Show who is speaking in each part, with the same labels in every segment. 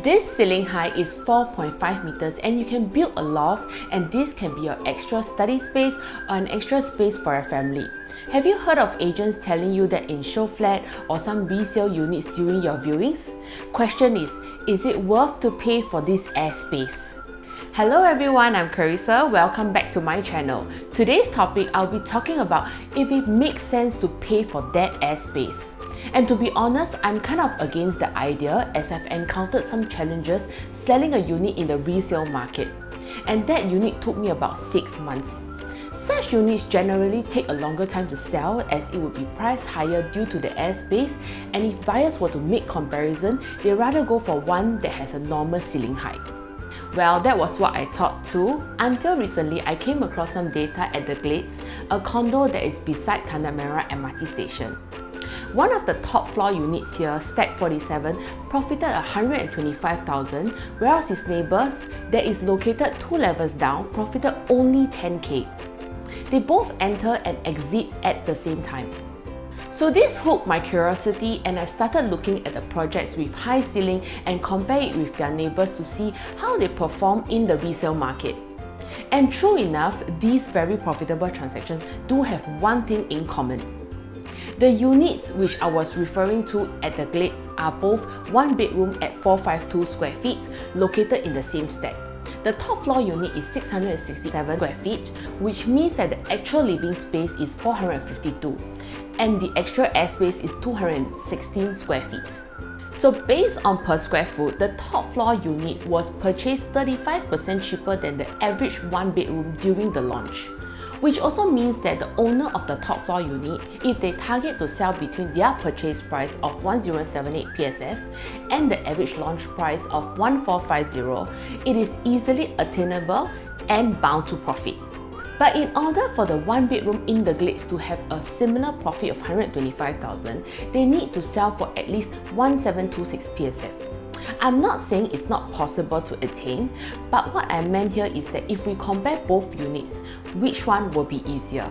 Speaker 1: This ceiling height is 4.5 meters and you can build a loft, and this can be your extra study space or an extra space for your family. Have you heard of agents telling you that in show flat or some resale units during your viewings? Question is it worth to pay for this airspace? Hello everyone, I'm Carissa. Welcome back to my channel. Today's topic, I'll be talking about if it makes sense to pay for that airspace. And to be honest, I'm kind of against the idea as I've encountered some challenges selling a unit in the resale market. And that unit took me about 6 months. Such units generally take a longer time to sell as it would be priced higher due to the airspace, and if buyers were to make comparison, they rather go for one that has a normal ceiling height. Well, that was what I thought too, until recently I came across some data at the Glades, a condo that is beside Tanah Merah MRT station. One of the top floor units here, Stack 47, profited 125,000, whereas his neighbours, that is located 2 levels down, profited only 10k. They both enter and exit at the same time. So this hooked my curiosity and I started looking at the projects with high ceiling and compare it with their neighbours to see how they perform in the resale market. And true enough, these very profitable transactions do have one thing in common. The units which I was referring to at the Glades are both one bedroom at 452 square feet located in the same stack. The top floor unit is 667 square feet, which means that the actual living space is 452 and the extra airspace is 216 square feet. So based on per square foot, the top floor unit was purchased 35% cheaper than the average one bedroom during the launch. Which also means that the owner of the top floor unit, if they target to sell between their purchase price of 1078 PSF and the average launch price of 1450, it is easily attainable and bound to profit. But in order for the one bedroom in the Glades to have a similar profit of 125,000, they need to sell for at least 1726 PSF. I'm not saying it's not possible to attain, but what I meant here is that if we compare both units, which one will be easier?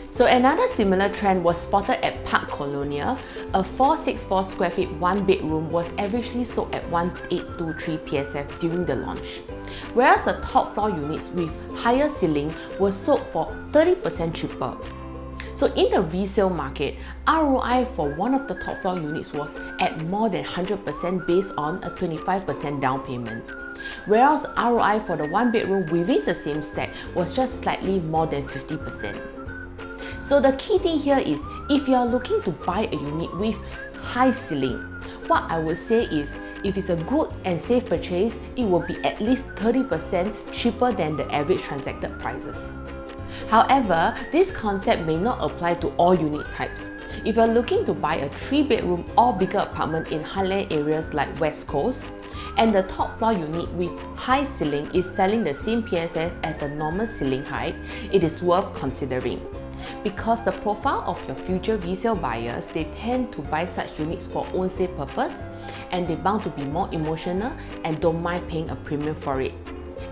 Speaker 1: So another similar trend was spotted at Park Colonial. A 464 square feet one bedroom was averagely sold at 1823 PSF during the launch, whereas the top floor units with higher ceiling were sold for 30% cheaper. So in the resale market, ROI for one of the top floor units was at more than 100% based on a 25% down payment, whereas ROI for the one bedroom within the same stack was just slightly more than 50%. So the key thing here is, if you are looking to buy a unit with high ceiling, what I would say is, if it's a good and safe purchase, it will be at least 30% cheaper than the average transacted prices. However, this concept may not apply to all unit types. If you're looking to buy a 3-bedroom or bigger apartment in highland areas like West Coast, and the top floor unit with high ceiling is selling the same PSF as the normal ceiling height, it is worth considering. Because the profile of your future resale buyers, they tend to buy such units for own stay purpose, and they're bound to be more emotional and don't mind paying a premium for it.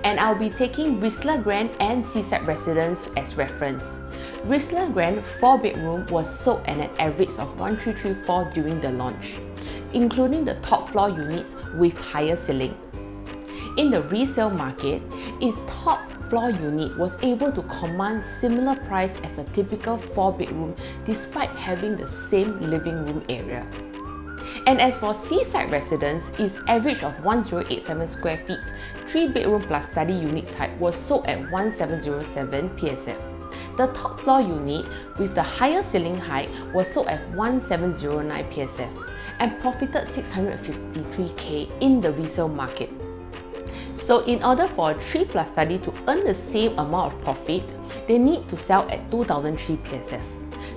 Speaker 1: And I'll be taking Whistler Grand and Seaside Residence as reference. Whistler Grand 4-bedroom was sold at an average of 1334 during the launch, including the top floor units with higher ceiling. In the resale market, its top floor unit was able to command similar price as the typical 4-bedroom despite having the same living room area. And as for Seaside Residence, its average of 1087 square feet, 3-bedroom plus study unit type was sold at 1707 PSF. The top floor unit with the higher ceiling height was sold at 1709 PSF and profited 653k in the resale market. So in order for a 3 plus study to earn the same amount of profit, they need to sell at 2003 PSF.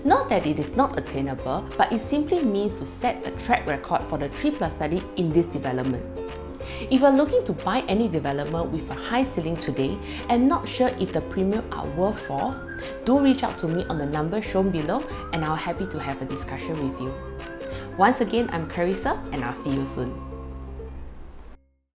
Speaker 1: Not that it is not attainable, but it simply means to set a track record for the 3 plus study in this development. If you're looking to buy any development with a high ceiling today and not sure if the premium are worth for, do reach out to me on the number shown below and I'll be happy to have a discussion with you. Once again, I'm Carissa and I'll see you soon.